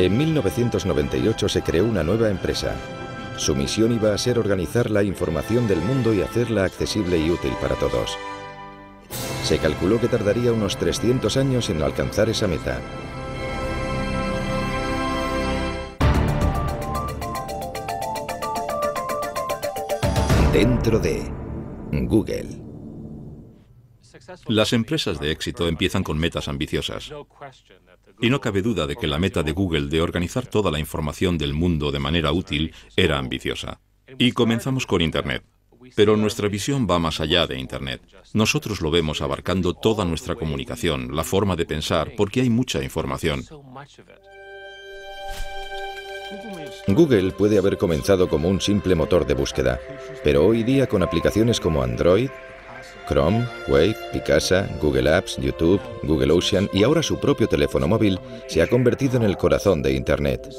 En 1998 se creó una nueva empresa. Su misión iba a ser organizar la información del mundo y hacerla accesible y útil para todos. Se calculó que tardaría unos 300 años en alcanzar esa meta. Dentro de Google. Las empresas de éxito empiezan con metas ambiciosas. Y no cabe duda de que la meta de Google de organizar toda la información del mundo de manera útil era ambiciosa. Y comenzamos con Internet. Pero nuestra visión va más allá de Internet. Nosotros lo vemos abarcando toda nuestra comunicación, la forma de pensar, porque hay mucha información. Google puede haber comenzado como un simple motor de búsqueda, pero hoy día con aplicaciones como Android, Chrome, Wave, Picasa, Google Apps, YouTube, Google Ocean y ahora su propio teléfono móvil se ha convertido en el corazón de Internet.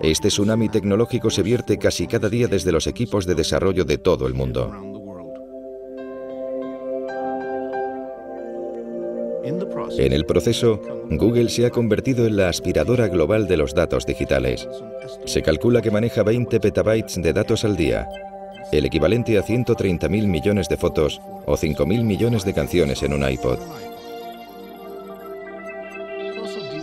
Este tsunami tecnológico se vierte casi cada día desde los equipos de desarrollo de todo el mundo. En el proceso, Google se ha convertido en la aspiradora global de los datos digitales. Se calcula que maneja 20 petabytes de datos al día, el equivalente a 130.000 millones de fotos o 5.000 millones de canciones en un iPod.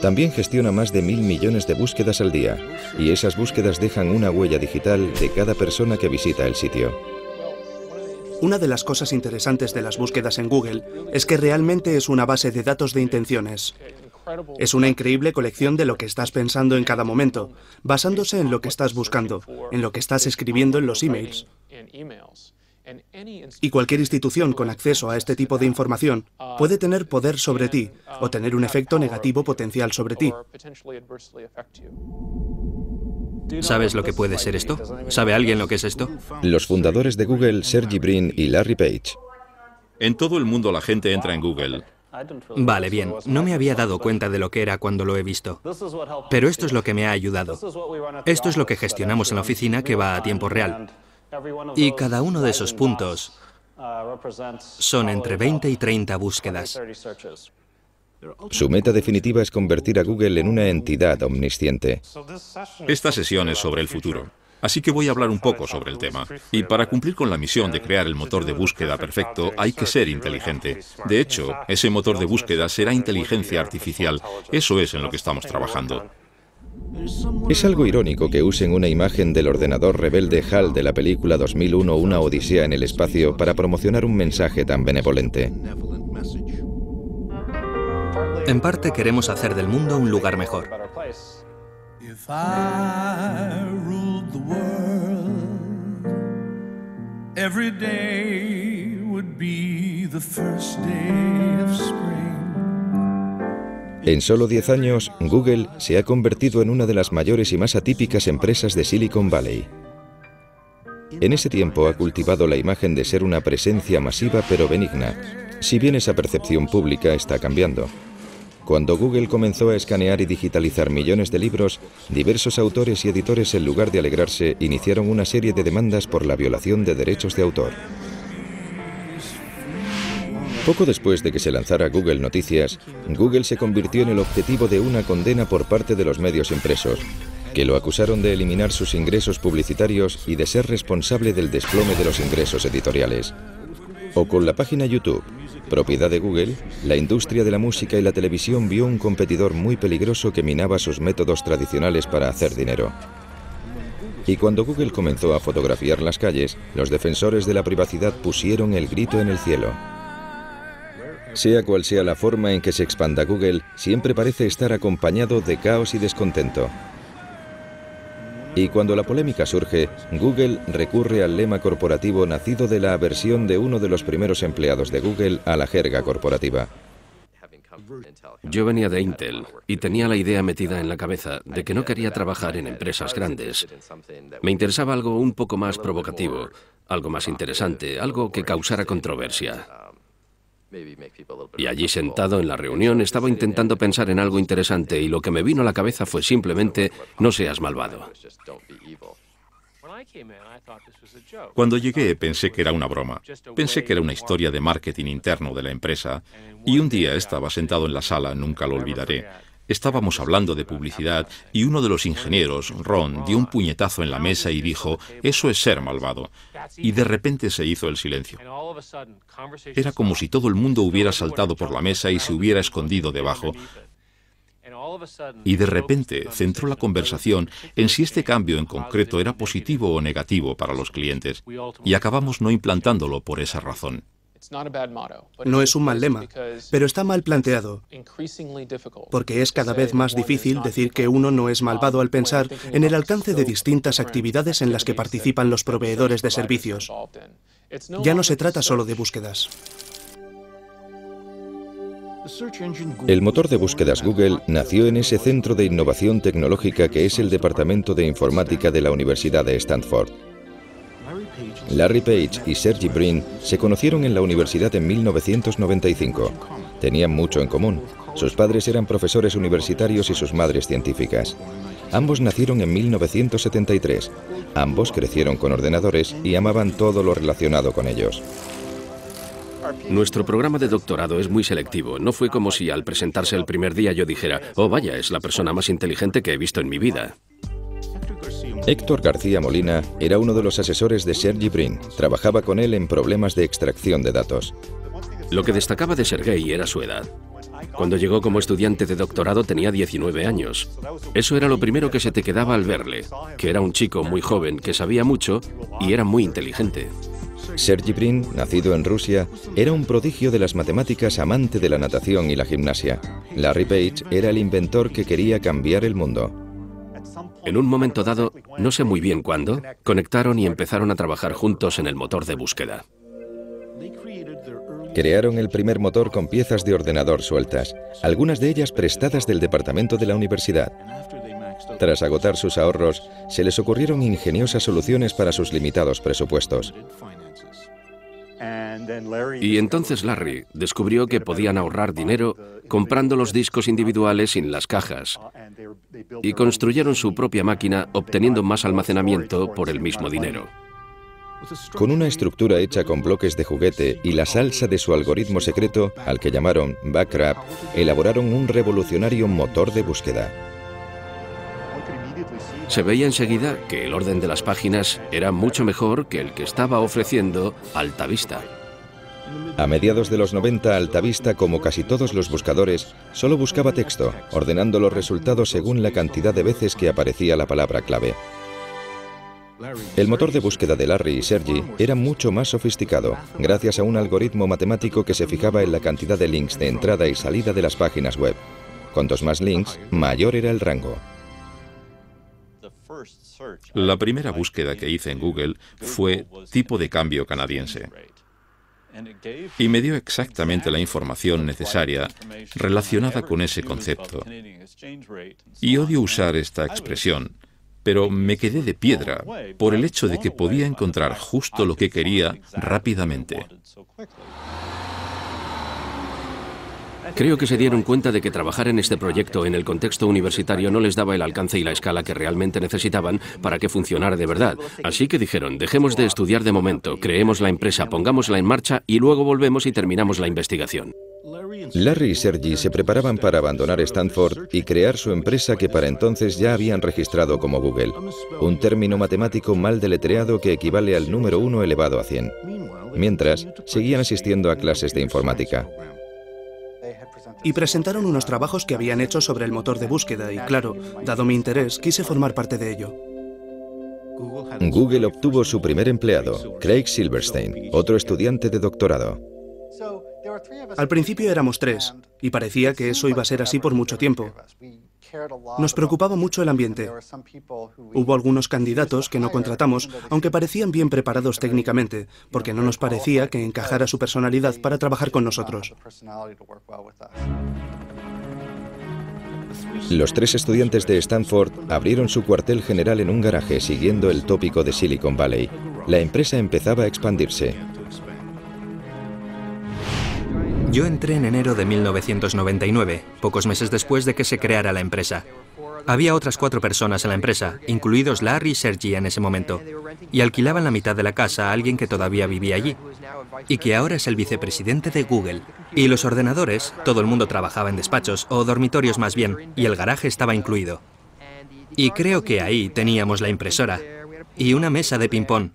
También gestiona más de 1.000 millones de búsquedas al día, y esas búsquedas dejan una huella digital de cada persona que visita el sitio. Una de las cosas interesantes de las búsquedas en Google es que realmente es una base de datos de intenciones. Es una increíble colección de lo que estás pensando en cada momento, basándose en lo que estás buscando, en lo que estás escribiendo en los emails. Y cualquier institución con acceso a este tipo de información puede tener poder sobre ti o tener un efecto negativo potencial sobre ti. ¿Sabes lo que puede ser esto? ¿Sabe alguien lo que es esto? Los fundadores de Google, Sergey Brin y Larry Page. En todo el mundo la gente entra en Google. Vale, bien. No me había dado cuenta de lo que era cuando lo he visto. Pero esto es lo que me ha ayudado. Esto es lo que gestionamos en la oficina, que va a tiempo real. Y cada uno de esos puntos son entre 20 y 30 búsquedas. Su meta definitiva es convertir a Google en una entidad omnisciente. Esta sesión es sobre el futuro. Así que voy a hablar un poco sobre el tema. Y para cumplir con la misión de crear el motor de búsqueda perfecto, hay que ser inteligente. De hecho, ese motor de búsqueda será inteligencia artificial. Eso es en lo que estamos trabajando. Es algo irónico que usen una imagen del ordenador rebelde HAL de la película 2001 Una Odisea en el espacio para promocionar un mensaje tan benevolente. En parte queremos hacer del mundo un lugar mejor. If I ruled the world, every day would be the first day of spring. En solo 10 años, Google se ha convertido en una de las mayores y más atípicas empresas de Silicon Valley. En ese tiempo ha cultivado la imagen de ser una presencia masiva pero benigna, si bien esa percepción pública está cambiando. Cuando Google comenzó a escanear y digitalizar millones de libros, diversos autores y editores, en lugar de alegrarse, iniciaron una serie de demandas por la violación de derechos de autor. Poco después de que se lanzara Google Noticias, Google se convirtió en el objetivo de una condena por parte de los medios impresos, que lo acusaron de eliminar sus ingresos publicitarios y de ser responsable del desplome de los ingresos editoriales. O con la página YouTube, propiedad de Google, la industria de la música y la televisión vio un competidor muy peligroso que minaba sus métodos tradicionales para hacer dinero. Y cuando Google comenzó a fotografiar las calles, los defensores de la privacidad pusieron el grito en el cielo. Sea cual sea la forma en que se expanda Google, siempre parece estar acompañado de caos y descontento. Y cuando la polémica surge, Google recurre al lema corporativo nacido de la aversión de uno de los primeros empleados de Google a la jerga corporativa. Yo venía de Intel y tenía la idea metida en la cabeza de que no quería trabajar en empresas grandes. Me interesaba algo un poco más provocativo, algo más interesante, algo que causara controversia. Y allí sentado en la reunión estaba intentando pensar en algo interesante y lo que me vino a la cabeza fue simplemente no seas malvado. Cuando llegué pensé que era una broma. Pensé que era una historia de marketing interno de la empresa. Y un día estaba sentado en la sala, nunca lo olvidaré. Estábamos hablando de publicidad y uno de los ingenieros, Ron, dio un puñetazo en la mesa y dijo, «Eso es ser malvado». Y de repente se hizo el silencio. Era como si todo el mundo hubiera saltado por la mesa y se hubiera escondido debajo. Y de repente centró la conversación en si este cambio en concreto era positivo o negativo para los clientes. Y acabamos no implantándolo por esa razón. No es un mal lema, pero está mal planteado, porque es cada vez más difícil decir que uno no es malvado al pensar en el alcance de distintas actividades en las que participan los proveedores de servicios. Ya no se trata solo de búsquedas. El motor de búsquedas Google nació en ese centro de innovación tecnológica que es el Departamento de Informática de la Universidad de Stanford. Larry Page y Sergey Brin se conocieron en la universidad en 1995. Tenían mucho en común. Sus padres eran profesores universitarios y sus madres científicas. Ambos nacieron en 1973. Ambos crecieron con ordenadores y amaban todo lo relacionado con ellos. Nuestro programa de doctorado es muy selectivo. No fue como si al presentarse el primer día yo dijera, «Oh, vaya, es la persona más inteligente que he visto en mi vida». Héctor García Molina era uno de los asesores de Sergey Brin. Trabajaba con él en problemas de extracción de datos. Lo que destacaba de Sergey era su edad. Cuando llegó como estudiante de doctorado tenía 19 años. Eso era lo primero que se te quedaba al verle, que era un chico muy joven que sabía mucho y era muy inteligente. Sergey Brin, nacido en Rusia, era un prodigio de las matemáticas, amante de la natación y la gimnasia. Larry Page era el inventor que quería cambiar el mundo. En un momento dado, no sé muy bien cuándo, conectaron y empezaron a trabajar juntos en el motor de búsqueda. Crearon el primer motor con piezas de ordenador sueltas, algunas de ellas prestadas del departamento de la universidad. Tras agotar sus ahorros, se les ocurrieron ingeniosas soluciones para sus limitados presupuestos. Y entonces Larry descubrió que podían ahorrar dinero comprando los discos individuales sin las cajas. Y construyeron su propia máquina obteniendo más almacenamiento por el mismo dinero. Con una estructura hecha con bloques de juguete y la salsa de su algoritmo secreto, al que llamaron Backrap, elaboraron un revolucionario motor de búsqueda. Se veía enseguida que el orden de las páginas era mucho mejor que el que estaba ofreciendo Altavista. A mediados de los 90, Altavista, como casi todos los buscadores, solo buscaba texto, ordenando los resultados según la cantidad de veces que aparecía la palabra clave. El motor de búsqueda de Larry y Sergey era mucho más sofisticado, gracias a un algoritmo matemático que se fijaba en la cantidad de links de entrada y salida de las páginas web. Cuantos más links, mayor era el rango. La primera búsqueda que hice en Google fue tipo de cambio canadiense. Y me dio exactamente la información necesaria relacionada con ese concepto. Y odio usar esta expresión, pero me quedé de piedra por el hecho de que podía encontrar justo lo que quería rápidamente. Creo que se dieron cuenta de que trabajar en este proyecto en el contexto universitario no les daba el alcance y la escala que realmente necesitaban para que funcionara de verdad. Así que dijeron, dejemos de estudiar de momento, creemos la empresa, pongámosla en marcha y luego volvemos y terminamos la investigación. Larry y Sergey se preparaban para abandonar Stanford y crear su empresa que para entonces ya habían registrado como Google, un término matemático mal deletreado que equivale al número 1 elevado a 100. Mientras, seguían asistiendo a clases de informática. Y presentaron unos trabajos que habían hecho sobre el motor de búsqueda y, claro, dado mi interés, quise formar parte de ello. Google obtuvo su primer empleado, Craig Silverstein, otro estudiante de doctorado. Al principio éramos 3, y parecía que eso iba a ser así por mucho tiempo. Nos preocupaba mucho el ambiente. Hubo algunos candidatos que no contratamos, aunque parecían bien preparados técnicamente, porque no nos parecía que encajara su personalidad para trabajar con nosotros. Los 3 estudiantes de Stanford abrieron su cuartel general en un garaje siguiendo el tópico de Silicon Valley. La empresa empezaba a expandirse. Yo entré en enero de 1999, pocos meses después de que se creara la empresa. Había otras 4 personas en la empresa, incluidos Larry y Sergey en ese momento, y alquilaban la mitad de la casa a alguien que todavía vivía allí, y que ahora es el vicepresidente de Google. Y los ordenadores, todo el mundo trabajaba en despachos, o dormitorios más bien, y el garaje estaba incluido. Y creo que ahí teníamos la impresora, y una mesa de ping-pong.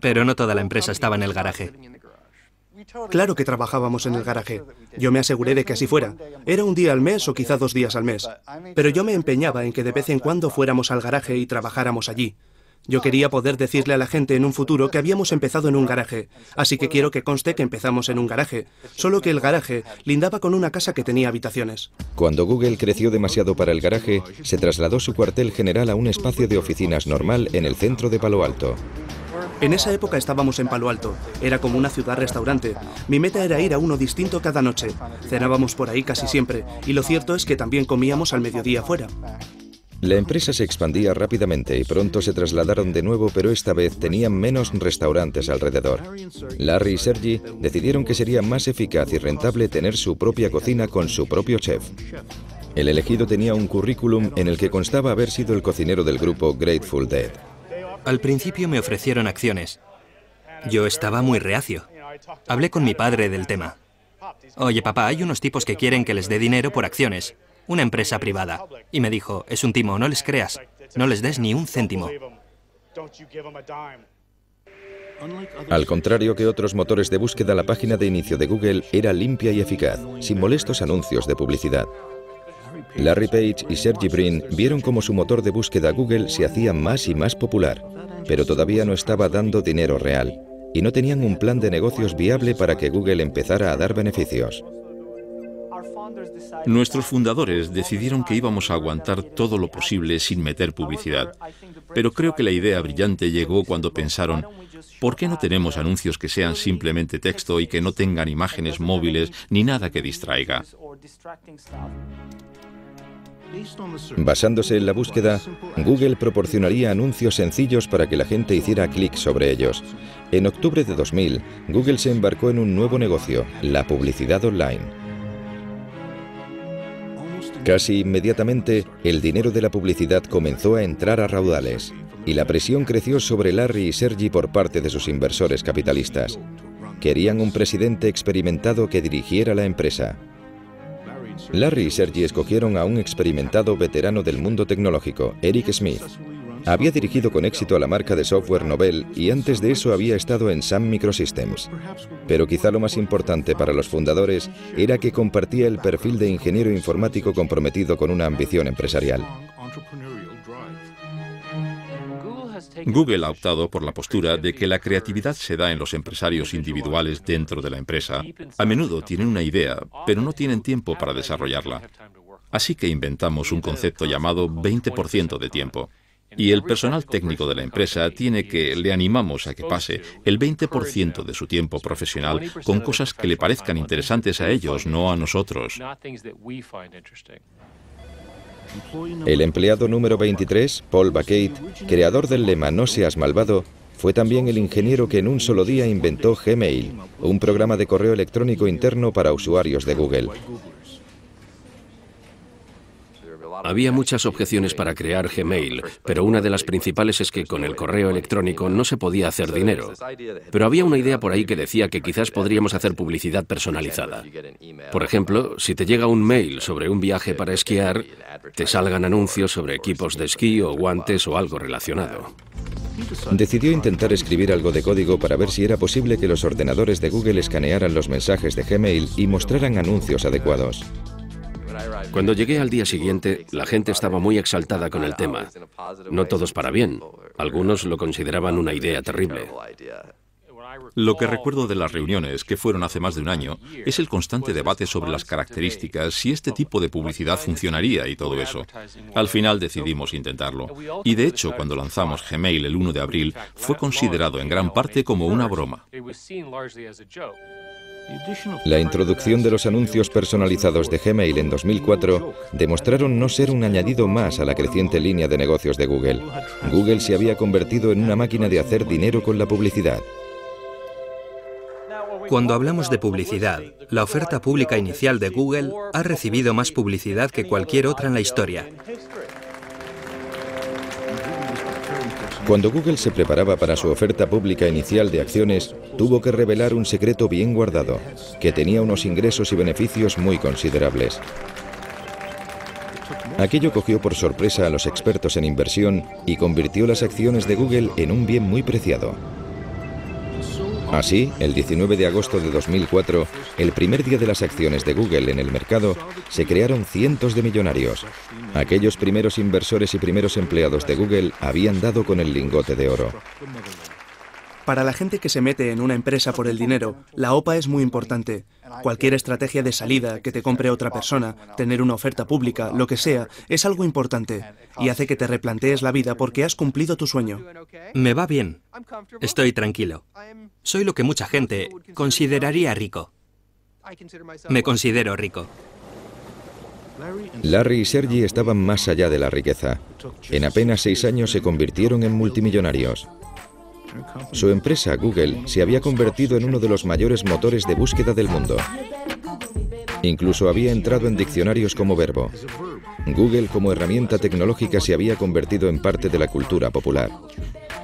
Pero no toda la empresa estaba en el garaje. Claro que trabajábamos en el garaje. Yo me aseguré de que así fuera. Era un día al mes o quizá 2 días al mes. Pero yo me empeñaba en que de vez en cuando fuéramos al garaje y trabajáramos allí. Yo quería poder decirle a la gente en un futuro que habíamos empezado en un garaje. Así que quiero que conste que empezamos en un garaje. Solo que el garaje lindaba con una casa que tenía habitaciones. Cuando Google creció demasiado para el garaje, se trasladó su cuartel general a un espacio de oficinas normal en el centro de Palo Alto. En esa época estábamos en Palo Alto. Era como una ciudad-restaurante. Mi meta era ir a uno distinto cada noche. Cenábamos por ahí casi siempre. Y lo cierto es que también comíamos al mediodía fuera. La empresa se expandía rápidamente y pronto se trasladaron de nuevo, pero esta vez tenían menos restaurantes alrededor. Larry y Sergey decidieron que sería más eficaz y rentable tener su propia cocina con su propio chef. El elegido tenía un currículum en el que constaba haber sido el cocinero del grupo Grateful Dead. Al principio me ofrecieron acciones. Yo estaba muy reacio. Hablé con mi padre del tema. Oye, papá, hay unos tipos que quieren que les dé dinero por acciones. Una empresa privada. Y me dijo, es un timo, no les creas. No les des ni un céntimo. Al contrario que otros motores de búsqueda, la página de inicio de Google era limpia y eficaz, sin molestos anuncios de publicidad. Larry Page y Sergey Brin vieron cómo su motor de búsqueda Google se hacía más y más popular, pero todavía no estaba dando dinero real, y no tenían un plan de negocios viable para que Google empezara a dar beneficios. Nuestros fundadores decidieron que íbamos a aguantar todo lo posible sin meter publicidad, pero creo que la idea brillante llegó cuando pensaron, ¿por qué no tenemos anuncios que sean simplemente texto y que no tengan imágenes móviles ni nada que distraiga? Basándose en la búsqueda, Google proporcionaría anuncios sencillos para que la gente hiciera clic sobre ellos. En octubre de 2000, Google se embarcó en un nuevo negocio, la publicidad online. Casi inmediatamente, el dinero de la publicidad comenzó a entrar a raudales, y la presión creció sobre Larry y Sergey por parte de sus inversores capitalistas. Querían un presidente experimentado que dirigiera la empresa. Larry y Sergey escogieron a un experimentado veterano del mundo tecnológico, Eric Schmidt. Había dirigido con éxito a la marca de software Novell y antes de eso había estado en Sun Microsystems. Pero quizá lo más importante para los fundadores era que compartía el perfil de ingeniero informático comprometido con una ambición empresarial. Google ha optado por la postura de que la creatividad se da en los empresarios individuales dentro de la empresa. A menudo tienen una idea, pero no tienen tiempo para desarrollarla. Así que inventamos un concepto llamado 20% de tiempo. Y el personal técnico de la empresa le animamos a que pase el 20% de su tiempo profesional con cosas que le parezcan interesantes a ellos, no a nosotros. El empleado número 23, Paul Bacate, creador del lema "No seas malvado", fue también el ingeniero que en un solo día inventó Gmail, un programa de correo electrónico interno para usuarios de Google. Había muchas objeciones para crear Gmail, pero una de las principales es que con el correo electrónico no se podía hacer dinero. Pero había una idea por ahí que decía que quizás podríamos hacer publicidad personalizada. Por ejemplo, si te llega un mail sobre un viaje para esquiar, te salgan anuncios sobre equipos de esquí o guantes o algo relacionado. Decidió intentar escribir algo de código para ver si era posible que los ordenadores de Google escanearan los mensajes de Gmail y mostraran anuncios adecuados. Cuando llegué al día siguiente, la gente estaba muy exaltada con el tema. No todos para bien. Algunos lo consideraban una idea terrible. Lo que recuerdo de las reuniones, que fueron hace más de un año, es el constante debate sobre las características, si este tipo de publicidad funcionaría y todo eso. Al final decidimos intentarlo. Y de hecho, cuando lanzamos Gmail el 1 de abril, fue considerado en gran parte como una broma. La introducción de los anuncios personalizados de Gmail en 2004 demostraron no ser un añadido más a la creciente línea de negocios de Google. Google se había convertido en una máquina de hacer dinero con la publicidad. Cuando hablamos de publicidad, la oferta pública inicial de Google ha recibido más publicidad que cualquier otra en la historia. Cuando Google se preparaba para su oferta pública inicial de acciones, tuvo que revelar un secreto bien guardado, que tenía unos ingresos y beneficios muy considerables. Aquello cogió por sorpresa a los expertos en inversión y convirtió las acciones de Google en un bien muy preciado. Así, el 19 de agosto de 2004, el primer día de las acciones de Google en el mercado, se crearon cientos de millonarios. Aquellos primeros inversores y primeros empleados de Google habían dado con el lingote de oro. Para la gente que se mete en una empresa por el dinero, la OPA es muy importante. Cualquier estrategia de salida, que te compre otra persona, tener una oferta pública, lo que sea, es algo importante y hace que te replantees la vida porque has cumplido tu sueño. Me va bien. Estoy tranquilo. Soy lo que mucha gente consideraría rico. Me considero rico. Larry y Sergey estaban más allá de la riqueza. En apenas 6 años se convirtieron en multimillonarios. Su empresa, Google, se había convertido en uno de los mayores motores de búsqueda del mundo. Incluso había entrado en diccionarios como verbo. Google como herramienta tecnológica se había convertido en parte de la cultura popular.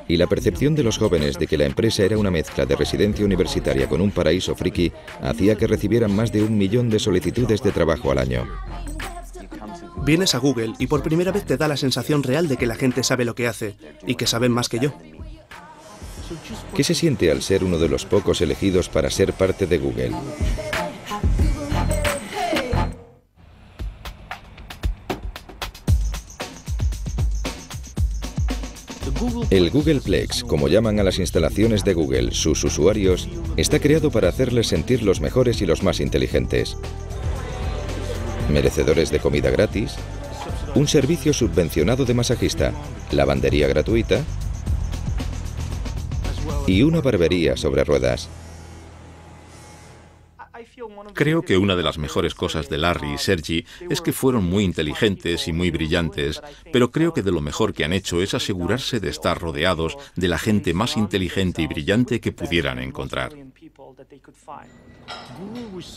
Y la percepción de los jóvenes de que la empresa era una mezcla de residencia universitaria con un paraíso friki hacía que recibieran más de 1 millón de solicitudes de trabajo al año. Vienes a Google y por primera vez te da la sensación real de que la gente sabe lo que hace y que saben más que yo. ¿Qué se siente al ser uno de los pocos elegidos para ser parte de Google? El Googleplex, como llaman a las instalaciones de Google sus usuarios, está creado para hacerles sentir los mejores y los más inteligentes. Merecedores de comida gratis, un servicio subvencionado de masajista, lavandería gratuita y una barbería sobre ruedas. Creo que una de las mejores cosas de Larry y Sergey es que fueron muy inteligentes y muy brillantes, pero creo que de lo mejor que han hecho es asegurarse de estar rodeados de la gente más inteligente y brillante que pudieran encontrar.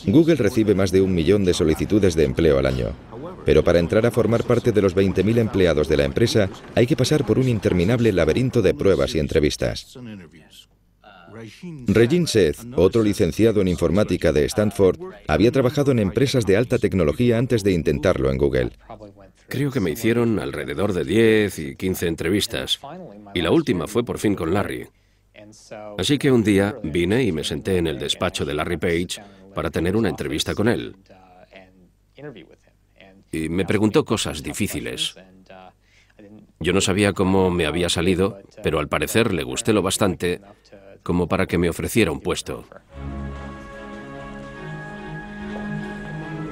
Google recibe más de 1 millón de solicitudes de empleo al año, pero para entrar a formar parte de los 20.000 empleados de la empresa hay que pasar por un interminable laberinto de pruebas y entrevistas. Regine Seth, otro licenciado en informática de Stanford, había trabajado en empresas de alta tecnología antes de intentarlo en Google. Creo que me hicieron alrededor de 10 y 15 entrevistas, y la última fue por fin con Larry. Así que un día vine y me senté en el despacho de Larry Page para tener una entrevista con él. Y me preguntó cosas difíciles. Yo no sabía cómo me había salido, pero al parecer le gusté lo bastante como para que me ofreciera un puesto.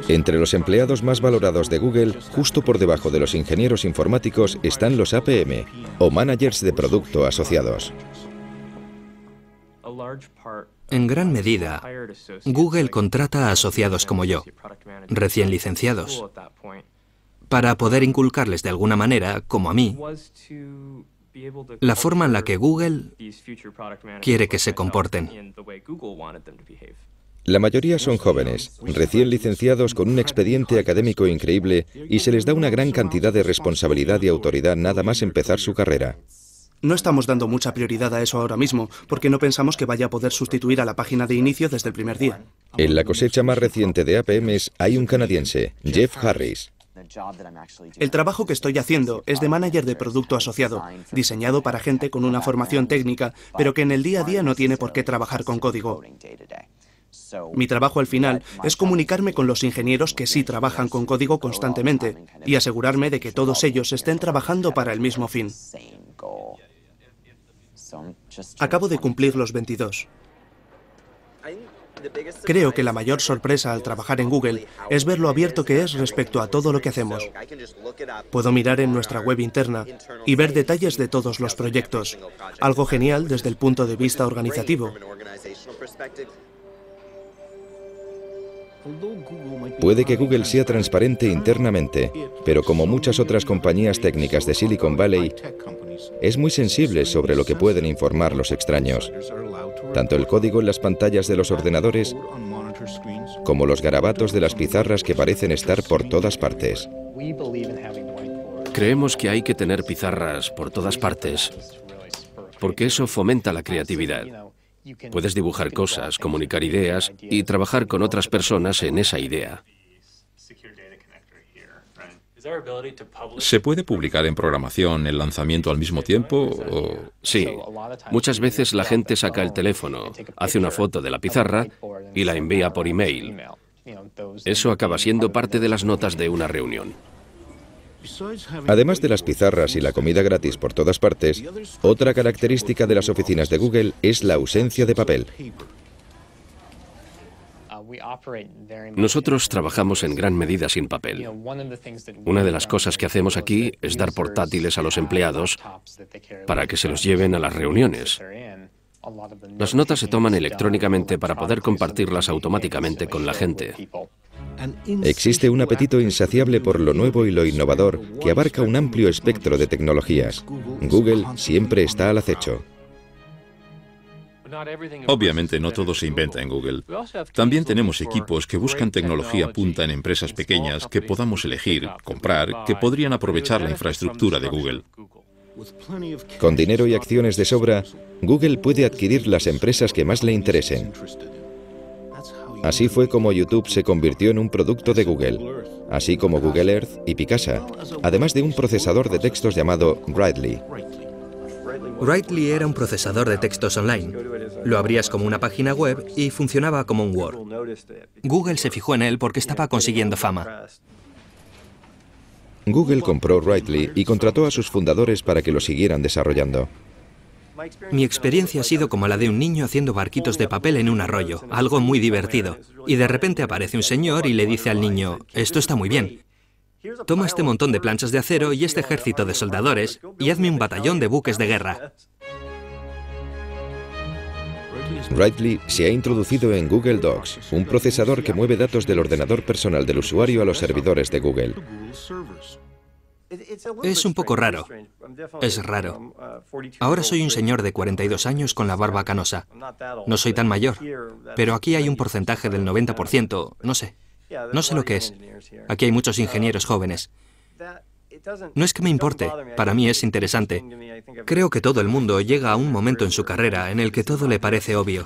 Entre los empleados más valorados de Google, justo por debajo de los ingenieros informáticos, están los APM, o Managers de Producto Asociados. En gran medida, Google contrata a asociados como yo, recién licenciados, para poder inculcarles de alguna manera, como a mí, la forma en la que Google quiere que se comporten. La mayoría son jóvenes, recién licenciados con un expediente académico increíble y se les da una gran cantidad de responsabilidad y autoridad nada más empezar su carrera. No estamos dando mucha prioridad a eso ahora mismo, porque no pensamos que vaya a poder sustituir a la página de inicio desde el primer día. En la cosecha más reciente de APMs hay un canadiense, Jeff Harris. El trabajo que estoy haciendo es de manager de producto asociado, diseñado para gente con una formación técnica, pero que en el día a día no tiene por qué trabajar con código. Mi trabajo al final es comunicarme con los ingenieros que sí trabajan con código constantemente y asegurarme de que todos ellos estén trabajando para el mismo fin. Acabo de cumplir los 22. Creo que la mayor sorpresa al trabajar en Google es ver lo abierto que es respecto a todo lo que hacemos. Puedo mirar en nuestra web interna y ver detalles de todos los proyectos, algo genial desde el punto de vista organizativo. Puede que Google sea transparente internamente, pero como muchas otras compañías técnicas de Silicon Valley, es muy sensible sobre lo que pueden informar los extraños. Tanto el código en las pantallas de los ordenadores como los garabatos de las pizarras que parecen estar por todas partes. Creemos que hay que tener pizarras por todas partes, porque eso fomenta la creatividad. Puedes dibujar cosas, comunicar ideas y trabajar con otras personas en esa idea. ¿Se puede publicar en programación el lanzamiento al mismo tiempo o...? Sí. Muchas veces la gente saca el teléfono, hace una foto de la pizarra y la envía por email. Eso acaba siendo parte de las notas de una reunión. Además de las pizarras y la comida gratis por todas partes, otra característica de las oficinas de Google es la ausencia de papel. Nosotros trabajamos en gran medida sin papel. Una de las cosas que hacemos aquí es dar portátiles a los empleados para que se los lleven a las reuniones. Las notas se toman electrónicamente para poder compartirlas automáticamente con la gente. Existe un apetito insaciable por lo nuevo y lo innovador que abarca un amplio espectro de tecnologías. Google siempre está al acecho. Obviamente no todo se inventa en Google. También tenemos equipos que buscan tecnología punta en empresas pequeñas que podamos elegir, comprar, que podrían aprovechar la infraestructura de Google. Con dinero y acciones de sobra, Google puede adquirir las empresas que más le interesen. Así fue como YouTube se convirtió en un producto de Google, así como Google Earth y Picasa, además de un procesador de textos llamado Writely. Writely era un procesador de textos online. Lo abrías como una página web y funcionaba como un Word. Google se fijó en él porque estaba consiguiendo fama. Google compró Writely y contrató a sus fundadores para que lo siguieran desarrollando. Mi experiencia ha sido como la de un niño haciendo barquitos de papel en un arroyo, algo muy divertido. Y de repente aparece un señor y le dice al niño, esto está muy bien. Toma este montón de planchas de acero y este ejército de soldadores y hazme un batallón de buques de guerra. Writely se ha introducido en Google Docs, un procesador que mueve datos del ordenador personal del usuario a los servidores de Google. Es un poco raro. Es raro. Ahora soy un señor de 42 años con la barba canosa. No soy tan mayor, pero aquí hay un porcentaje del 90%, no sé. No sé lo que es. Aquí hay muchos ingenieros jóvenes. No es que me importe, para mí es interesante. Creo que todo el mundo llega a un momento en su carrera en el que todo le parece obvio.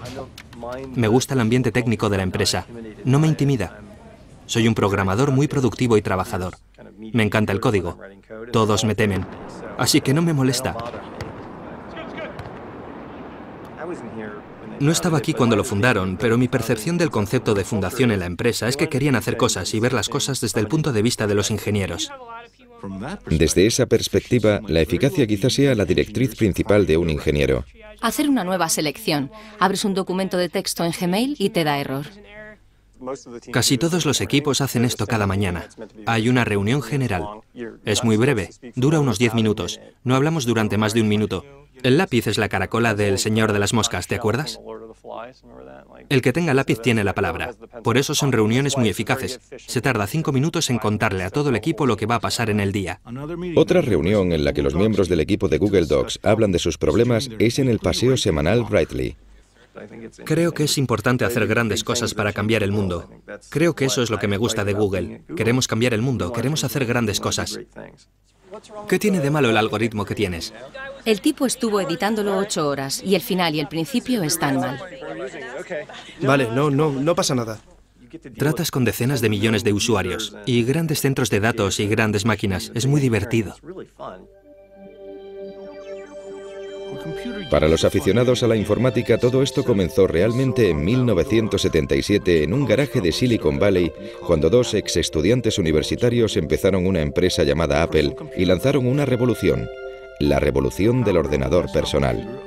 Me gusta el ambiente técnico de la empresa. No me intimida. Soy un programador muy productivo y trabajador. Me encanta el código. Todos me temen. Así que no me molesta. No estaba aquí cuando lo fundaron, pero mi percepción del concepto de fundación en la empresa es que querían hacer cosas y ver las cosas desde el punto de vista de los ingenieros. Desde esa perspectiva, la eficacia quizás sea la directriz principal de un ingeniero. Hacer una nueva selección. Abres un documento de texto en Gmail y te da error. Casi todos los equipos hacen esto cada mañana. Hay una reunión general. Es muy breve, dura unos 10 minutos. No hablamos durante más de un minuto. El lápiz es la caracola del señor de las moscas, ¿te acuerdas? El que tenga lápiz tiene la palabra. Por eso son reuniones muy eficaces. Se tarda 5 minutos en contarle a todo el equipo lo que va a pasar en el día. Otra reunión en la que los miembros del equipo de Google Docs hablan de sus problemas es en el paseo semanal Writely. Creo que es importante hacer grandes cosas para cambiar el mundo. Creo que eso es lo que me gusta de Google. Queremos cambiar el mundo, queremos hacer grandes cosas. ¿Qué tiene de malo el algoritmo que tienes? El tipo estuvo editándolo 8 horas y el final y el principio están mal. Vale, no pasa nada. Tratas con decenas de millones de usuarios y grandes centros de datos y grandes máquinas. Es muy divertido. Para los aficionados a la informática, todo esto comenzó realmente en 1977 en un garaje de Silicon Valley, cuando dos ex estudiantes universitarios empezaron una empresa llamada Apple y lanzaron una revolución, la revolución del ordenador personal.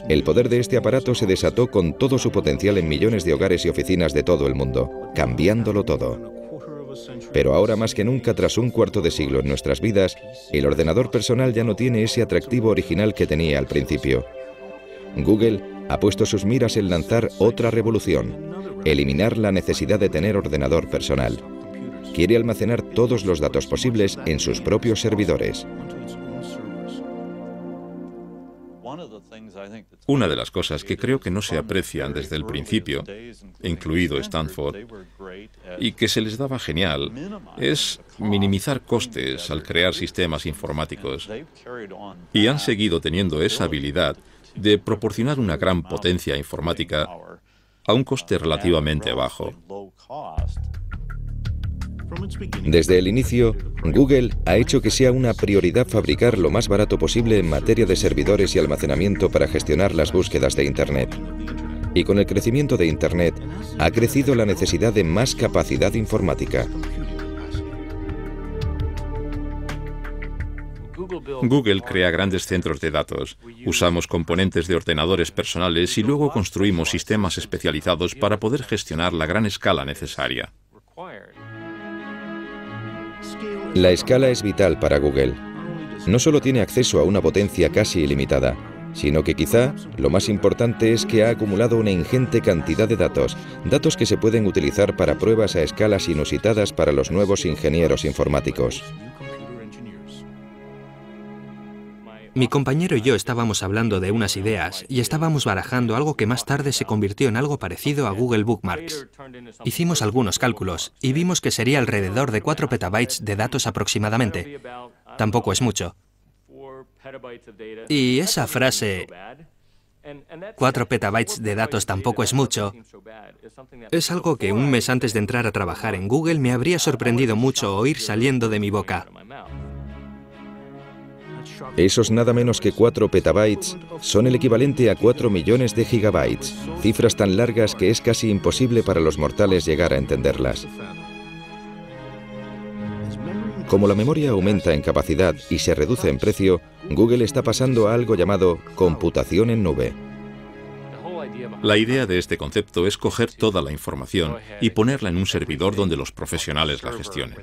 El poder de este aparato se desató con todo su potencial en millones de hogares y oficinas de todo el mundo, cambiándolo todo. Pero ahora más que nunca, tras un cuarto de siglo en nuestras vidas, el ordenador personal ya no tiene ese atractivo original que tenía al principio. Google ha puesto sus miras en lanzar otra revolución, eliminar la necesidad de tener ordenador personal. Quiere almacenar todos los datos posibles en sus propios servidores. Una de las cosas que creo que no se aprecian desde el principio, incluido Stanford, y que se les daba genial, es minimizar costes al crear sistemas informáticos. Y han seguido teniendo esa habilidad de proporcionar una gran potencia informática a un coste relativamente bajo. Desde el inicio, Google ha hecho que sea una prioridad fabricar lo más barato posible en materia de servidores y almacenamiento para gestionar las búsquedas de Internet. Y con el crecimiento de Internet, ha crecido la necesidad de más capacidad informática. Google crea grandes centros de datos. Usamos componentes de ordenadores personales y luego construimos sistemas especializados para poder gestionar la gran escala necesaria. La escala es vital para Google. No solo tiene acceso a una potencia casi ilimitada, sino que quizá lo más importante es que ha acumulado una ingente cantidad de datos, datos que se pueden utilizar para pruebas a escalas inusitadas para los nuevos ingenieros informáticos. Mi compañero y yo estábamos hablando de unas ideas y estábamos barajando algo que más tarde se convirtió en algo parecido a Google Bookmarks. Hicimos algunos cálculos y vimos que sería alrededor de 4 petabytes de datos aproximadamente. Tampoco es mucho. Y esa frase, 4 petabytes de datos tampoco es mucho, es algo que un mes antes de entrar a trabajar en Google me habría sorprendido mucho oír saliendo de mi boca. Esos nada menos que 4 petabytes son el equivalente a 4 millones de gigabytes, cifras tan largas que es casi imposible para los mortales llegar a entenderlas. Como la memoria aumenta en capacidad y se reduce en precio, Google está pasando a algo llamado computación en nube. La idea de este concepto es coger toda la información y ponerla en un servidor donde los profesionales la gestionen.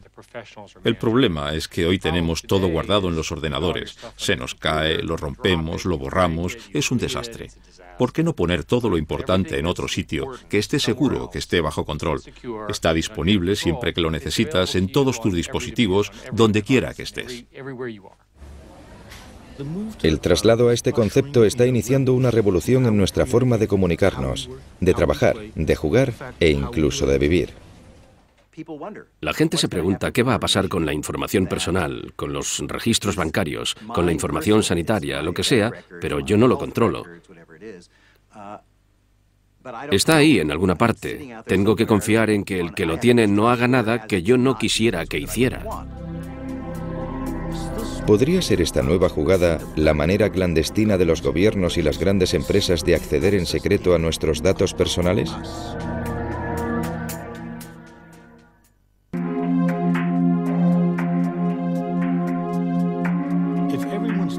El problema es que hoy tenemos todo guardado en los ordenadores. Se nos cae, lo rompemos, lo borramos, es un desastre. ¿Por qué no poner todo lo importante en otro sitio, que esté seguro, que esté bajo control? Está disponible siempre que lo necesitas en todos tus dispositivos, donde quiera que estés. El traslado a este concepto está iniciando una revolución en nuestra forma de comunicarnos, de trabajar, de jugar e incluso de vivir. La gente se pregunta qué va a pasar con la información personal, con los registros bancarios, con la información sanitaria, lo que sea, pero yo no lo controlo. Está ahí en alguna parte. Tengo que confiar en que el que lo tiene no haga nada que yo no quisiera que hiciera. ¿Podría ser esta nueva jugada la manera clandestina de los gobiernos y las grandes empresas de acceder en secreto a nuestros datos personales?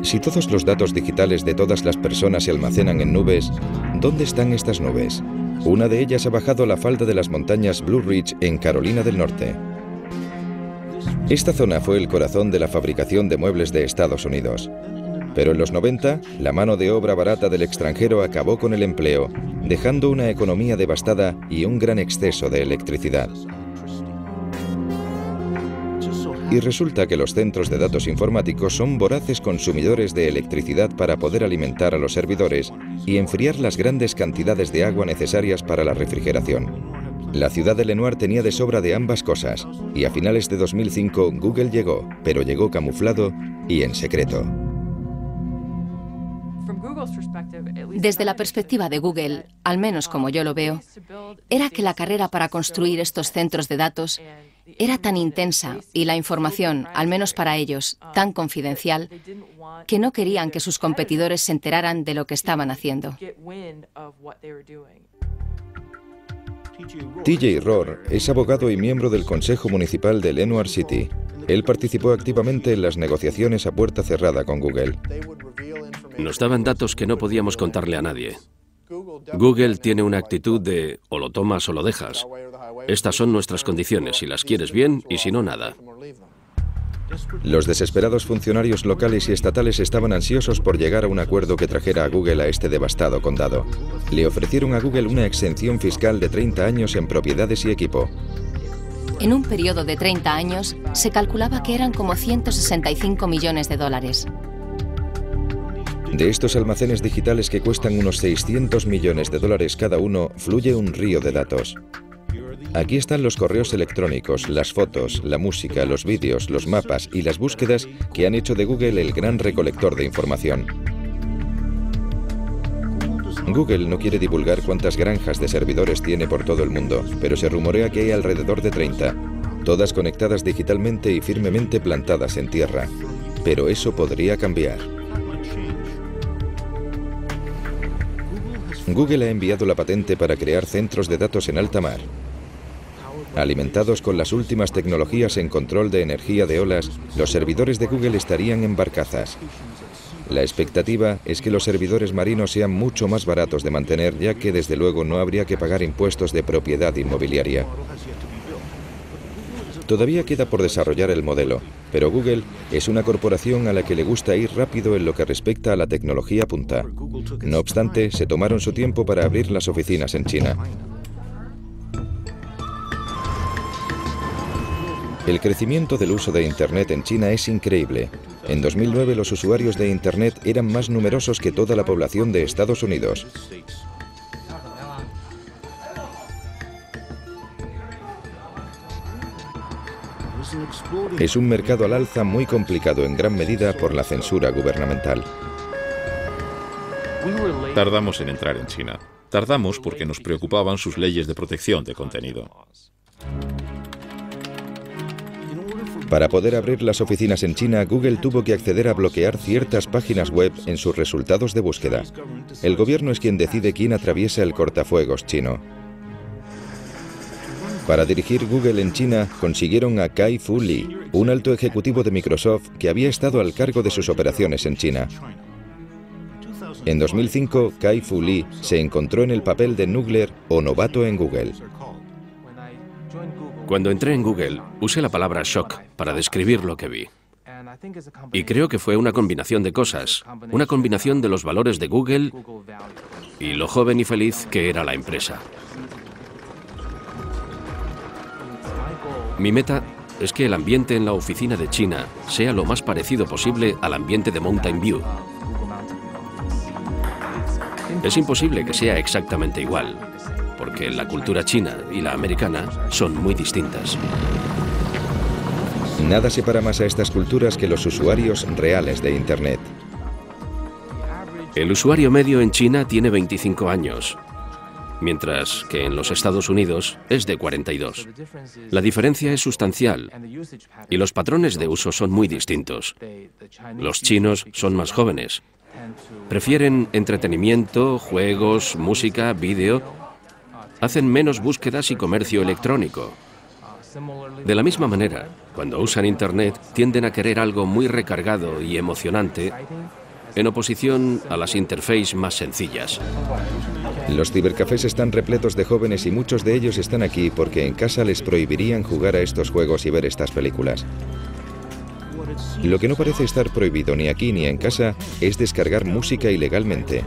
Si todos los datos digitales de todas las personas se almacenan en nubes, ¿dónde están estas nubes? Una de ellas ha bajado la falda de las montañas Blue Ridge en Carolina del Norte. Esta zona fue el corazón de la fabricación de muebles de Estados Unidos. Pero en los 90, la mano de obra barata del extranjero acabó con el empleo, dejando una economía devastada y un gran exceso de electricidad. Y resulta que los centros de datos informáticos son voraces consumidores de electricidad para poder alimentar a los servidores y enfriar las grandes cantidades de agua necesarias para la refrigeración. La ciudad de Lenoir tenía de sobra de ambas cosas, y a finales de 2005 Google llegó, pero llegó camuflado y en secreto. Desde la perspectiva de Google, al menos como yo lo veo, era que la carrera para construir estos centros de datos era tan intensa y la información, al menos para ellos, tan confidencial, que no querían que sus competidores se enteraran de lo que estaban haciendo. TJ Rohr es abogado y miembro del Consejo Municipal de Lenoir City. Él participó activamente en las negociaciones a puerta cerrada con Google. Nos daban datos que no podíamos contarle a nadie. Google tiene una actitud de o lo tomas o lo dejas. Estas son nuestras condiciones, si las quieres bien y si no, nada. Los desesperados funcionarios locales y estatales estaban ansiosos por llegar a un acuerdo que trajera a Google a este devastado condado. Le ofrecieron a Google una exención fiscal de 30 años en propiedades y equipo. En un periodo de 30 años, se calculaba que eran como $165 millones. De estos almacenes digitales que cuestan unos 600 millones de dólares cada uno, fluye un río de datos. Aquí están los correos electrónicos, las fotos, la música, los vídeos, los mapas y las búsquedas que han hecho de Google el gran recolector de información. Google no quiere divulgar cuántas granjas de servidores tiene por todo el mundo, pero se rumorea que hay alrededor de 30, todas conectadas digitalmente y firmemente plantadas en tierra. Pero eso podría cambiar. Google ha enviado la patente para crear centros de datos en alta mar. Alimentados con las últimas tecnologías en control de energía de olas, los servidores de Google estarían en barcazas. La expectativa es que los servidores marinos sean mucho más baratos de mantener, ya que desde luego no habría que pagar impuestos de propiedad inmobiliaria. Todavía queda por desarrollar el modelo, pero Google es una corporación a la que le gusta ir rápido en lo que respecta a la tecnología punta. No obstante, se tomaron su tiempo para abrir las oficinas en China. El crecimiento del uso de Internet en China es increíble. En 2009 los usuarios de Internet eran más numerosos que toda la población de Estados Unidos. Es un mercado al alza muy complicado en gran medida por la censura gubernamental. Tardamos en entrar en China. Tardamos porque nos preocupaban sus leyes de protección de contenido. Para poder abrir las oficinas en China, Google tuvo que acceder a bloquear ciertas páginas web en sus resultados de búsqueda. El gobierno es quien decide quién atraviesa el cortafuegos chino. Para dirigir Google en China, consiguieron a Kai-Fu Lee, un alto ejecutivo de Microsoft que había estado al cargo de sus operaciones en China. En 2005, Kai-Fu Lee se encontró en el papel de Noogler o novato en Google. Cuando entré en Google, usé la palabra shock para describir lo que vi. Y creo que fue una combinación de cosas, una combinación de los valores de Google y lo joven y feliz que era la empresa. Mi meta es que el ambiente en la oficina de China sea lo más parecido posible al ambiente de Mountain View. Es imposible que sea exactamente igual, porque la cultura china y la americana son muy distintas. Nada separa más a estas culturas que los usuarios reales de Internet. El usuario medio en China tiene 25 años, mientras que en los Estados Unidos es de 42. La diferencia es sustancial y los patrones de uso son muy distintos. Los chinos son más jóvenes. Prefieren entretenimiento, juegos, música, vídeo. Hacen menos búsquedas y comercio electrónico. De la misma manera, cuando usan Internet, tienden a querer algo muy recargado y emocionante, en oposición a las interfaces más sencillas. Los cibercafés están repletos de jóvenes y muchos de ellos están aquí porque en casa les prohibirían jugar a estos juegos y ver estas películas. Lo que no parece estar prohibido ni aquí ni en casa es descargar música ilegalmente.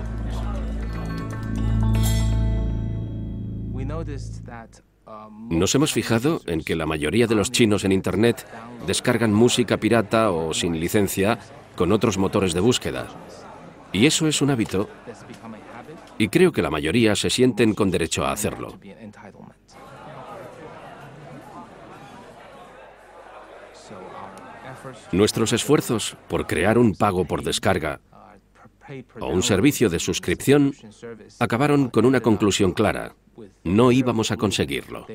Nos hemos fijado en que la mayoría de los chinos en Internet descargan música pirata o sin licencia con otros motores de búsqueda. Y eso es un hábito, y creo que la mayoría se sienten con derecho a hacerlo. Nuestros esfuerzos por crear un pago por descarga o un servicio de suscripción acabaron con una conclusión clara. No íbamos a conseguirlo.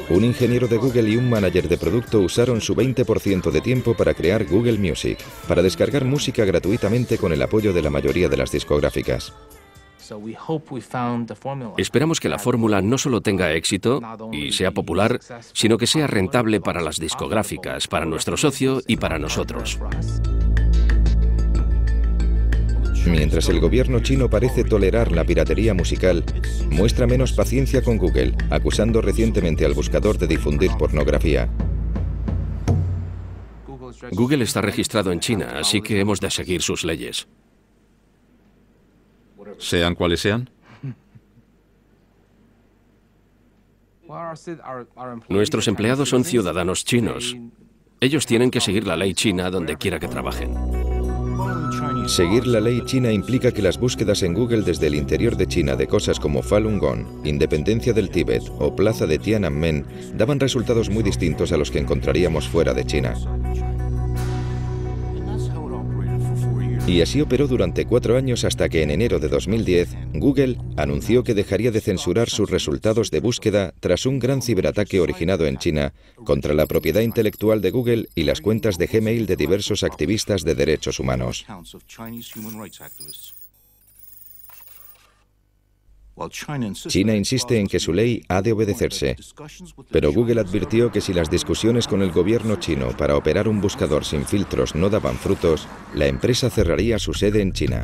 Un ingeniero de Google y un manager de producto usaron su 20% de tiempo para crear Google Music, para descargar música gratuitamente con el apoyo de la mayoría de las discográficas. Esperamos que la fórmula no solo tenga éxito y sea popular, sino que sea rentable para las discográficas, para nuestro socio y para nosotros. Mientras el gobierno chino parece tolerar la piratería musical, muestra menos paciencia con Google, acusando recientemente al buscador de difundir pornografía. Google está registrado en China, así que hemos de seguir sus leyes. Sean cuales sean. Nuestros empleados son ciudadanos chinos. Ellos tienen que seguir la ley china donde quiera que trabajen. Seguir la ley china implica que las búsquedas en Google desde el interior de China de cosas como Falun Gong, independencia del Tíbet o plaza de Tiananmen daban resultados muy distintos a los que encontraríamos fuera de China. Y así operó durante 4 años hasta que en enero de 2010, Google anunció que dejaría de censurar sus resultados de búsqueda tras un gran ciberataque originado en China contra la propiedad intelectual de Google y las cuentas de Gmail de diversos activistas de derechos humanos. China insiste en que su ley ha de obedecerse, pero Google advirtió que si las discusiones con el gobierno chino para operar un buscador sin filtros no daban frutos, la empresa cerraría su sede en China.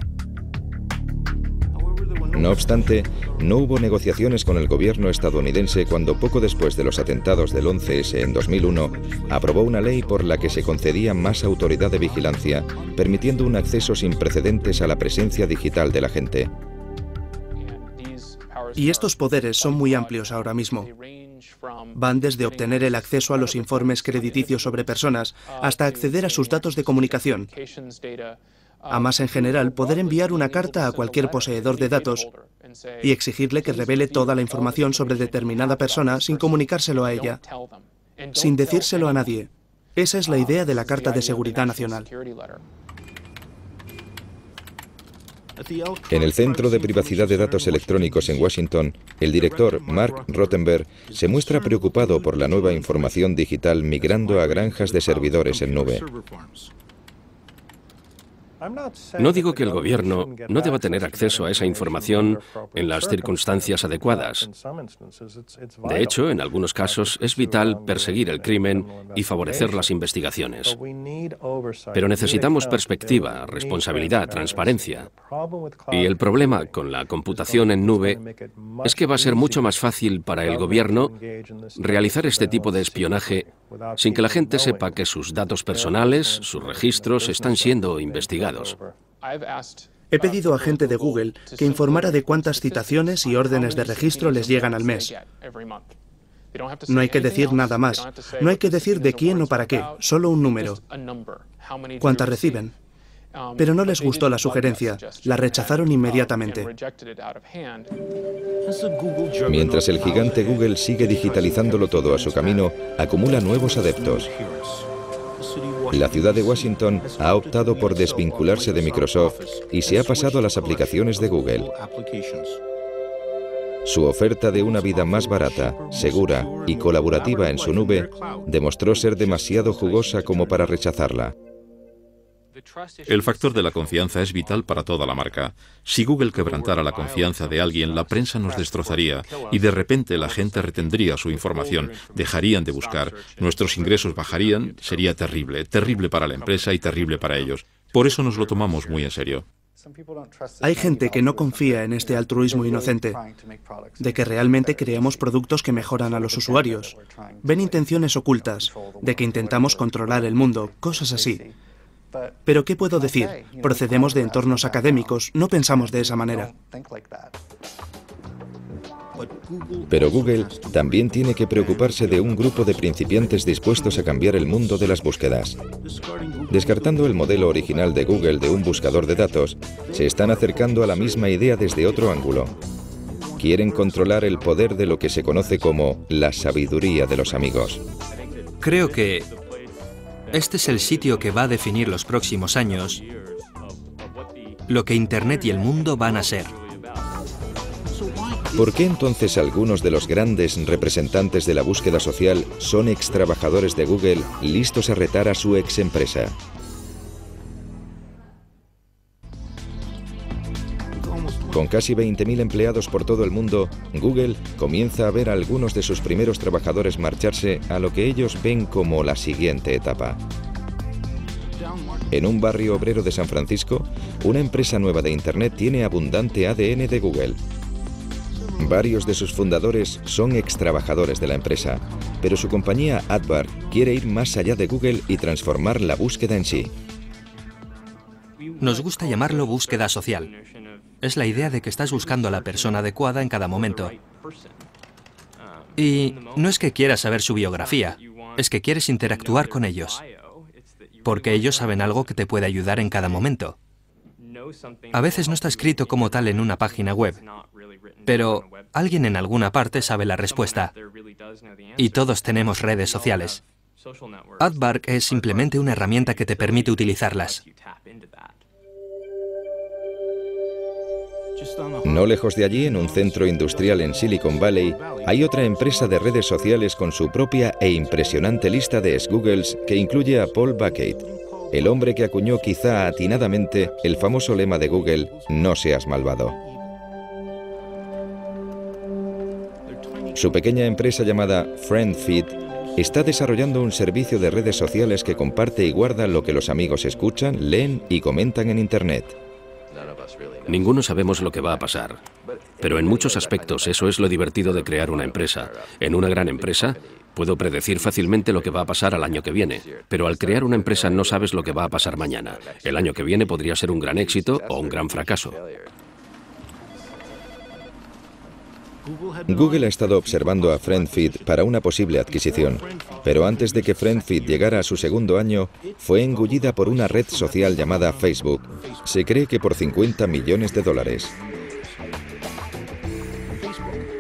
No obstante, no hubo negociaciones con el gobierno estadounidense cuando poco después de los atentados del 11S en 2001, aprobó una ley por la que se concedía más autoridad de vigilancia, permitiendo un acceso sin precedentes a la presencia digital de la gente. Y estos poderes son muy amplios ahora mismo. Van desde obtener el acceso a los informes crediticios sobre personas hasta acceder a sus datos de comunicación. A más en general, poder enviar una carta a cualquier poseedor de datos y exigirle que revele toda la información sobre determinada persona sin comunicárselo a ella, sin decírselo a nadie. Esa es la idea de la Carta de Seguridad Nacional. En el Centro de Privacidad de Datos Electrónicos en Washington, el director Mark Rottenberg se muestra preocupado por la nueva información digital migrando a granjas de servidores en nube. No digo que el gobierno no deba tener acceso a esa información en las circunstancias adecuadas. De hecho, en algunos casos es vital perseguir el crimen y favorecer las investigaciones. Pero necesitamos perspectiva, responsabilidad, transparencia. Y el problema con la computación en nube es que va a ser mucho más fácil para el gobierno realizar este tipo de espionaje sin que la gente sepa que sus datos personales, sus registros, están siendo investigados. He pedido a gente de Google que informara de cuántas citaciones y órdenes de registro les llegan al mes. No hay que decir nada más. No hay que decir de quién o para qué, solo un número. ¿Cuántas reciben? Pero no les gustó la sugerencia, la rechazaron inmediatamente. Mientras el gigante Google sigue digitalizándolo todo a su camino, acumula nuevos adeptos. La ciudad de Washington ha optado por desvincularse de Microsoft y se ha pasado a las aplicaciones de Google. Su oferta de una vida más barata, segura y colaborativa en su nube demostró ser demasiado jugosa como para rechazarla. El factor de la confianza es vital para toda la marca. Si Google quebrantara la confianza de alguien, la prensa nos destrozaría y de repente la gente retendría su información, dejarían de buscar, nuestros ingresos bajarían, sería terrible, terrible para la empresa y terrible para ellos. Por eso nos lo tomamos muy en serio. Hay gente que no confía en este altruismo inocente, de que realmente creamos productos que mejoran a los usuarios. Ven intenciones ocultas, de que intentamos controlar el mundo, cosas así. Pero ¿qué puedo decir? Procedemos de entornos académicos, no pensamos de esa manera. Pero Google también tiene que preocuparse de un grupo de principiantes dispuestos a cambiar el mundo de las búsquedas. Descartando el modelo original de Google de un buscador de datos, se están acercando a la misma idea desde otro ángulo. Quieren controlar el poder de lo que se conoce como la sabiduría de los amigos. Creo que este es el sitio que va a definir los próximos años lo que Internet y el mundo van a ser. ¿Por qué entonces algunos de los grandes representantes de la búsqueda social son extrabajadores de Google listos a retar a su ex empresa? Con casi 20.000 empleados por todo el mundo, Google comienza a ver a algunos de sus primeros trabajadores marcharse a lo que ellos ven como la siguiente etapa. En un barrio obrero de San Francisco, una empresa nueva de Internet tiene abundante ADN de Google. Varios de sus fundadores son extrabajadores de la empresa, pero su compañía AdWords quiere ir más allá de Google y transformar la búsqueda en sí. Nos gusta llamarlo búsqueda social. Es la idea de que estás buscando a la persona adecuada en cada momento. Y no es que quieras saber su biografía, es que quieres interactuar con ellos. Porque ellos saben algo que te puede ayudar en cada momento. A veces no está escrito como tal en una página web, pero alguien en alguna parte sabe la respuesta. Y todos tenemos redes sociales. Aardvark es simplemente una herramienta que te permite utilizarlas. No lejos de allí, en un centro industrial en Silicon Valley, hay otra empresa de redes sociales con su propia e impresionante lista de ex-Googles que incluye a Paul Buckett, el hombre que acuñó quizá atinadamente el famoso lema de Google, "No seas malvado". Su pequeña empresa llamada FriendFeed está desarrollando un servicio de redes sociales que comparte y guarda lo que los amigos escuchan, leen y comentan en Internet. Ninguno sabemos lo que va a pasar, pero en muchos aspectos eso es lo divertido de crear una empresa. En una gran empresa puedo predecir fácilmente lo que va a pasar al año que viene, pero al crear una empresa no sabes lo que va a pasar mañana. El año que viene podría ser un gran éxito o un gran fracaso. Google ha estado observando a FriendFeed para una posible adquisición, pero antes de que FriendFeed llegara a su segundo año, fue engullida por una red social llamada Facebook. Se cree que por $50 millones.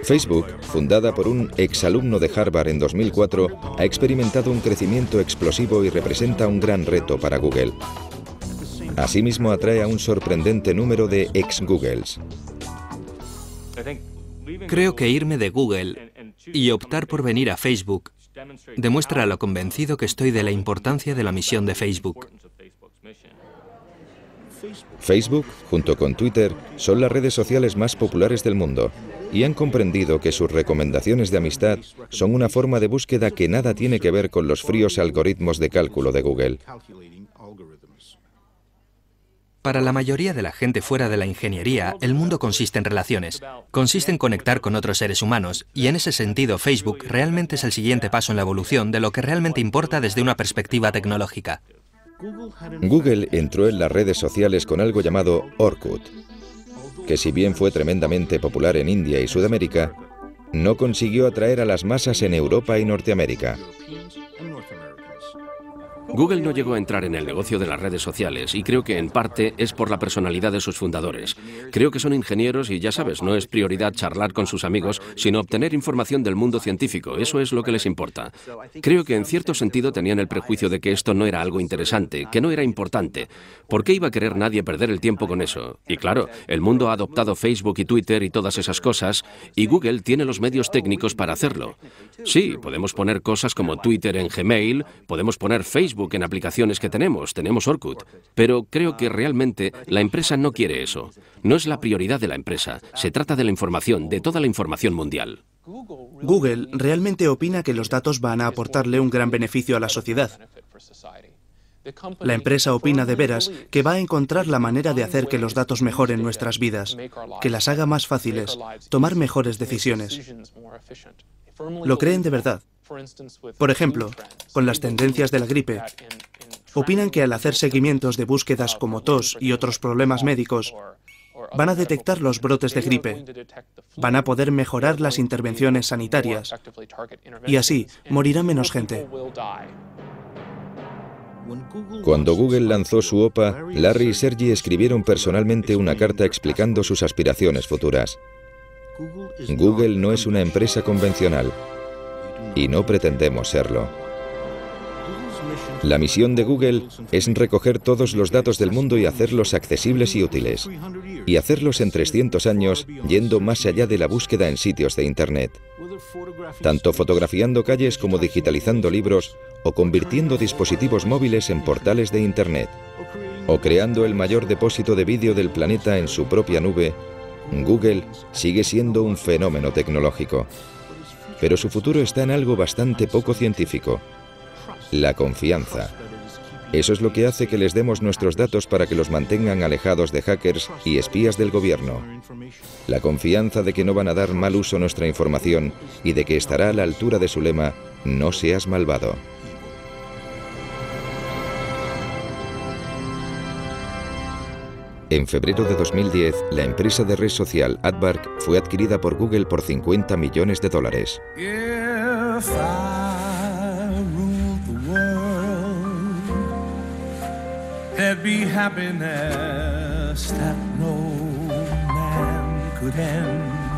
Facebook, fundada por un exalumno de Harvard en 2004, ha experimentado un crecimiento explosivo y representa un gran reto para Google. Asimismo, atrae a un sorprendente número de ex-Googles. Creo que irme de Google y optar por venir a Facebook demuestra lo convencido que estoy de la importancia de la misión de Facebook. Facebook, junto con Twitter, son las redes sociales más populares del mundo y han comprendido que sus recomendaciones de amistad son una forma de búsqueda que nada tiene que ver con los fríos algoritmos de cálculo de Google. Para la mayoría de la gente fuera de la ingeniería, el mundo consiste en relaciones, consiste en conectar con otros seres humanos, y en ese sentido Facebook realmente es el siguiente paso en la evolución de lo que realmente importa desde una perspectiva tecnológica. Google entró en las redes sociales con algo llamado Orkut, que si bien fue tremendamente popular en India y Sudamérica, no consiguió atraer a las masas en Europa y Norteamérica. Google no llegó a entrar en el negocio de las redes sociales y creo que en parte es por la personalidad de sus fundadores. Creo que son ingenieros y ya sabes, no es prioridad charlar con sus amigos, sino obtener información del mundo científico. Eso es lo que les importa. Creo que en cierto sentido tenían el prejuicio de que esto no era algo interesante, que no era importante. ¿Por qué iba a querer nadie perder el tiempo con eso? Y claro, el mundo ha adoptado Facebook y Twitter y todas esas cosas, y Google tiene los medios técnicos para hacerlo. Sí, podemos poner cosas como Twitter en Gmail, podemos poner Facebook en aplicaciones que tenemos Orkut, pero creo que realmente la empresa no quiere eso. No es la prioridad de la empresa, se trata de la información, de toda la información mundial. Google realmente opina que los datos van a aportarle un gran beneficio a la sociedad. La empresa opina de veras que va a encontrar la manera de hacer que los datos mejoren nuestras vidas, que las haga más fáciles, tomar mejores decisiones. Lo creen de verdad. Por ejemplo, con las tendencias de la gripe, opinan que al hacer seguimientos de búsquedas como tos y otros problemas médicos, van a detectar los brotes de gripe, van a poder mejorar las intervenciones sanitarias y así morirá menos gente. Cuando Google lanzó su OPA, Larry y Sergey escribieron personalmente una carta explicando sus aspiraciones futuras. Google no es una empresa convencional y no pretendemos serlo. La misión de Google es recoger todos los datos del mundo y hacerlos accesibles y útiles, y hacerlos en 300 años yendo más allá de la búsqueda en sitios de Internet, tanto fotografiando calles como digitalizando libros o convirtiendo dispositivos móviles en portales de Internet, o creando el mayor depósito de vídeo del planeta en su propia nube. Google sigue siendo un fenómeno tecnológico, pero su futuro está en algo bastante poco científico: la confianza. Eso es lo que hace que les demos nuestros datos para que los mantengan alejados de hackers y espías del gobierno. La confianza de que no van a dar mal uso a nuestra información y de que estará a la altura de su lema, "No seas malvado". En febrero de 2010, la empresa de red social Aardvark fue adquirida por Google por $50 millones. If I ruled the world, there'd be happiness trust that no man could end.